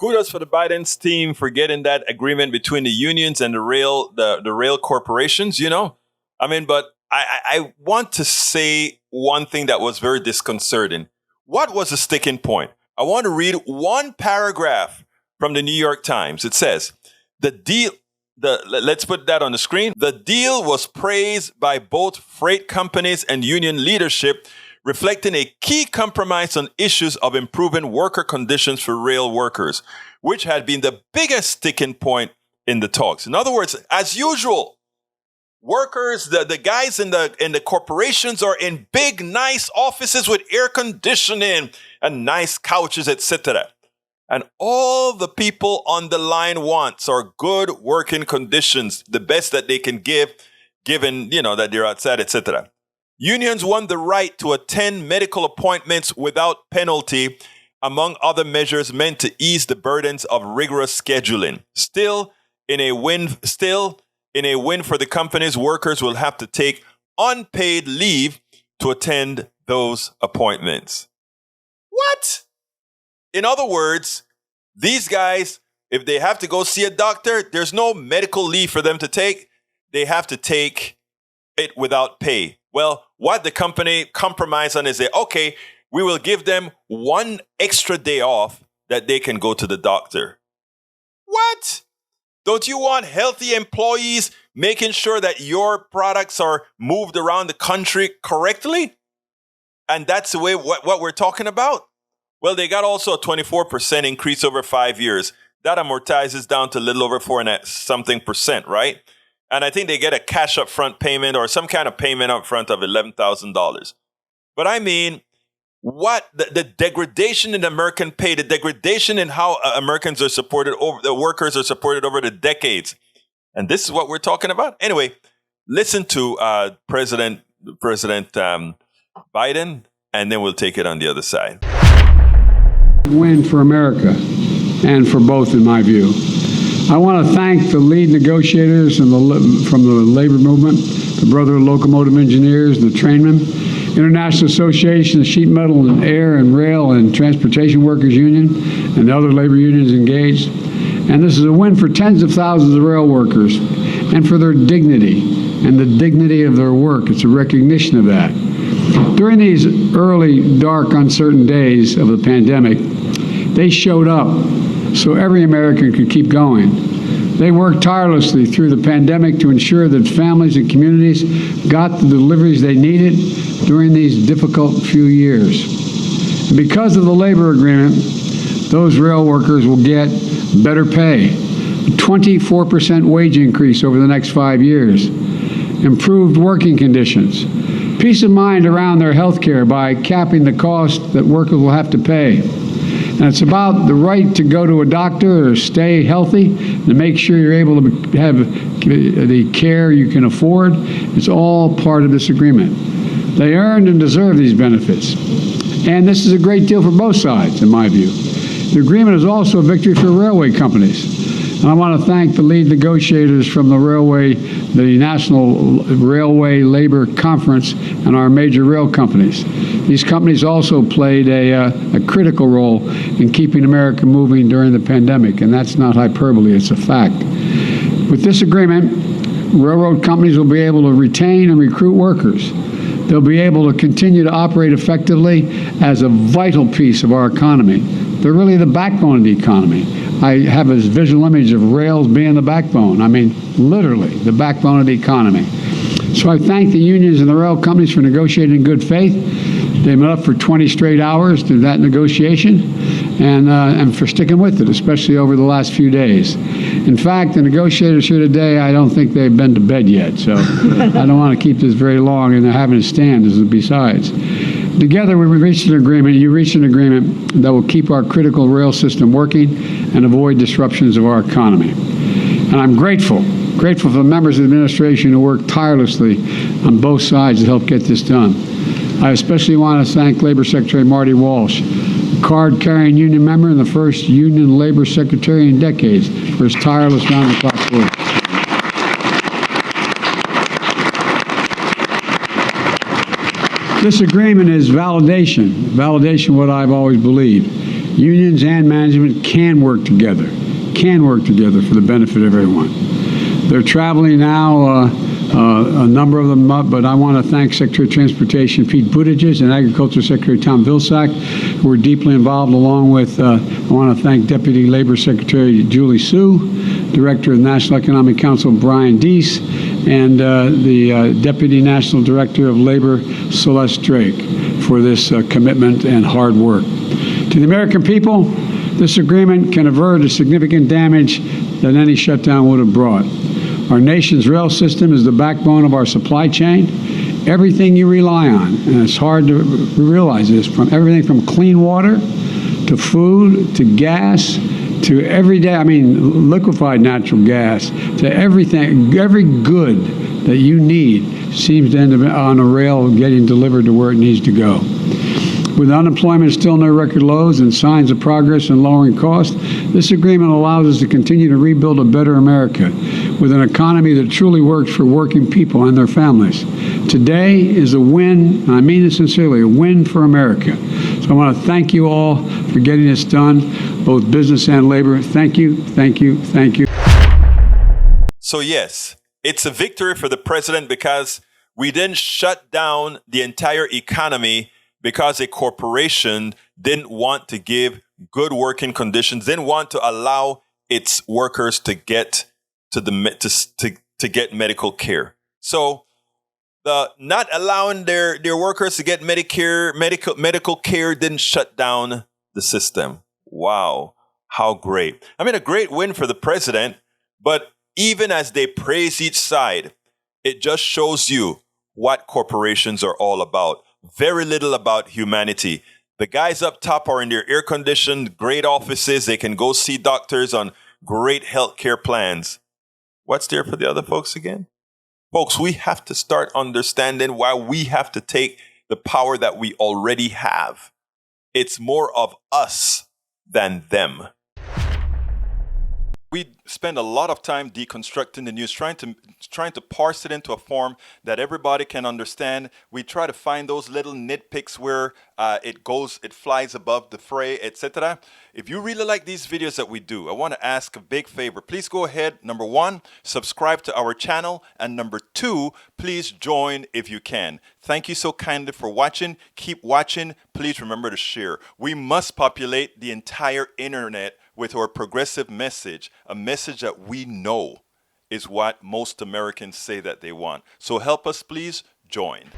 kudos for the Biden's team for getting that agreement between the unions and the rail corporations, you know. I mean, but I want to say one thing that was very disconcerting. What was the sticking point? I want to read one paragraph from the New York Times. It says, let's put that on the screen. The deal was praised by both freight companies and union leadership, reflecting a key compromise on issues of improving worker conditions for rail workers, which had been the biggest sticking point in the talks. In other words, as usual, workers, the guys in the corporations are in big, nice offices with air conditioning and nice couches, etc. And all the people on the line wants are good working conditions, the best that they can give, given, that they're outside, etc. Unions want the right to attend medical appointments without penalty, among other measures meant to ease the burdens of rigorous scheduling. Still, in a win for the companies, workers will have to take unpaid leave to attend those appointments. What? In other words, these guys, if they have to go see a doctor, there's no medical leave for them to take. They have to take it without pay. Well, what the company compromised on is that, okay, we will give them one extra day off that they can go to the doctor. What? Don't you want healthy employees making sure that your products are moved around the country correctly? And that's the way what we're talking about? Well, they got also a 24% increase over 5 years. That amortizes down to a little over 4% right? And I think they get a cash upfront payment or some kind of payment upfront of $11,000. But I mean, what the degradation in American pay, the degradation in how Americans are supported over the workers are supported over the decades. And this is what we're talking about. Anyway, listen to President Biden, and then we'll take it on the other side. Win for America and for both, in my view. I want to thank the lead negotiators from the labor movement, the Brotherhood of Locomotive Engineers, the Trainmen, International Association of Sheet Metal and Air and Rail and Transportation Workers Union, and the other labor unions engaged. And this is a win for tens of thousands of rail workers and for their dignity and the dignity of their work. It's a recognition of that. During these early, dark, uncertain days of the pandemic, they showed up so every American could keep going. They worked tirelessly through the pandemic to ensure that families and communities got the deliveries they needed during these difficult few years. And because of the labor agreement, those rail workers will get better pay, a 24% wage increase over the next 5 years, improved working conditions, peace of mind around their health care by capping the cost that workers will have to pay. And it's about the right to go to a doctor or stay healthy, to make sure you're able to have the care you can afford. It's all part of this agreement. They earned and deserve these benefits. And this is a great deal for both sides, in my view. The agreement is also a victory for railway companies. And I want to thank the lead negotiators from the National Railway Labor Conference and our major rail companies. These companies also played a critical role in keeping America moving during the pandemic, and that's not hyperbole, it's a fact. With this agreement, railroad companies will be able to retain and recruit workers. They'll be able to continue to operate effectively as a vital piece of our economy. They're really the backbone of the economy. I have this visual image of rails being the backbone. I mean, literally, the backbone of the economy. So I thank the unions and the rail companies for negotiating in good faith. They've been up for 20 straight hours through that negotiation and for sticking with it, especially over the last few days. In fact, the negotiators here today, I don't think they've been to bed yet, so I don't want to keep this very long, and they're having to stand besides. Together, we reached an agreement, you reached an agreement that will keep our critical rail system working and avoid disruptions of our economy. And I'm grateful for the members of the administration who worked tirelessly on both sides to help get this done. I especially want to thank Labor Secretary Marty Walsh, a card-carrying union member and the first union labor secretary in decades, for his tireless round-the-clock work. This agreement is validation of what I've always believed. Unions and management can work together for the benefit of everyone. They're traveling now, a number of them up, but I want to thank Secretary of Transportation Pete Buttigieg and Agriculture Secretary Tom Vilsack, who were deeply involved, along with, I want to thank Deputy Labor Secretary Julie Su, Director of the National Economic Council Brian Deese, and the Deputy National Director of Labor Celeste Drake for this commitment and hard work. To the American people, this agreement can avert a significant damage that any shutdown would have brought. Our nation's rail system is the backbone of our supply chain. Everything you rely on, and it's hard to realize this, from everything from clean water to food to gas to everyday, liquefied natural gas, to everything, every good that you need seems to end up on a rail getting delivered to where it needs to go. With unemployment still near record lows and signs of progress in lowering costs, this agreement allows us to continue to rebuild a better America with an economy that truly works for working people and their families. Today is a win, and I mean this sincerely, a win for America. So I want to thank you all for getting this done, both business and labor. Thank you, thank you, thank you. So yes, it's a victory for the president because we didn't shut down the entire economy because a corporation didn't want to give good working conditions, didn't want to allow its workers to get to get medical care. So the not allowing their workers to get medical care didn't shut down the system. Wow, how great. A great win for the president, but even as they praise each side, it just shows you what corporations are all about. Very little about humanity. The guys up top are in their air-conditioned, great offices. They can go see doctors on great health care plans. What's there for the other folks again? Folks, we have to start understanding why we have to take the power that we already have. It's more of us than them. We spend a lot of time deconstructing the news, trying to parse it into a form that everybody can understand. We try to find those little nitpicks where it flies above the fray, etc. If you really like these videos that we do, I want to ask a big favor. Please go ahead, number one, subscribe to our channel, and number two, please join if you can. Thank you so kindly for watching. Keep watching. Please remember to share. We must populate the entire internet with our progressive message, a message that we know is what most Americans say that they want. So help us, please join.